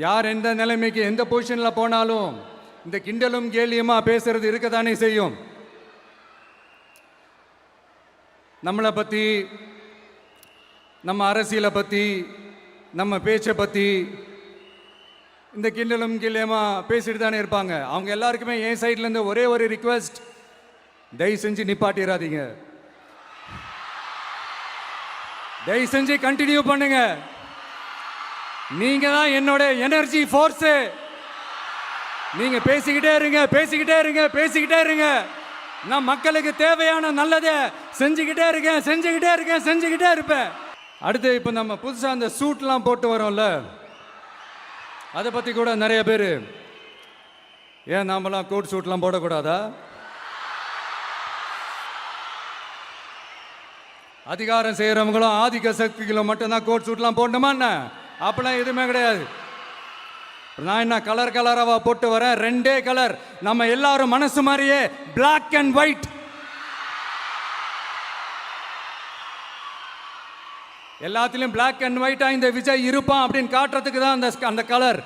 யார் எந்த நிலைமைக்கு எந்த பொசிஷனில் போனாலும் இந்த கிண்டலும் கேலியுமா பேசுறது இருக்கத்தானே செய்யும். நம்மளை பற்றி, நம்ம அரசியலை பற்றி, நம்ம பேச்சை பற்றி இந்த கிண்டலும் கேலியுமா பேசிட்டு தானே இருப்பாங்க. அவங்க எல்லாருக்குமே என் சைட்லேருந்து ஒரே ஒரு ரிக்வெஸ்ட், தயவு செஞ்சு நிப்பாட்டிடாதீங்க. தயவு செஞ்சு கண்டினியூ பண்ணுங்க. நீங்க தான் என்னோட எனர்ஜி ஃபோர்ஸ். நீங்க பேசிக்கிட்டே இருங்க, பேசிக்கிட்டே இருங்க, பேசிக்கிட்டே இருங்க. நான் மக்களுக்கு தேவையான நல்லதை செஞ்சுக்கிட்டே இருக்கேன், செஞ்சுக்கிட்டே இருக்கேன், செஞ்சுக்கிட்டே இருப்பேன். அடுத்து இப்போ நம்ம புதுசாக அந்த சூட்லாம் போட்டு வரோம்ல, அதை பற்றி கூட நிறைய பேர், ஏன் நாமெல்லாம் கோட் சூட்லாம் போடக்கூடாதா? அதிகாரம் செய்கிறவங்களும் ஆதிக்க சக்திகளும் மட்டும்தான் கோட் சூட்லாம் போடணுமா என்ன? அப்பெல்லாம் எதுவுமே கிடையாது. நான் என்ன கலர் கலராக போட்டு வரேன், ரெண்டே கலர், நம்ம எல்லாரும் மனசு மாதிரியே பிளாக் அண்ட் ஒயிட். எல்லாத்திலையும் பிளாக் அண்ட் ஒயிட்டா இந்த விஜய் இருப்பான் அப்படின்னு காட்டுறதுக்கு தான் அந்த கலர்.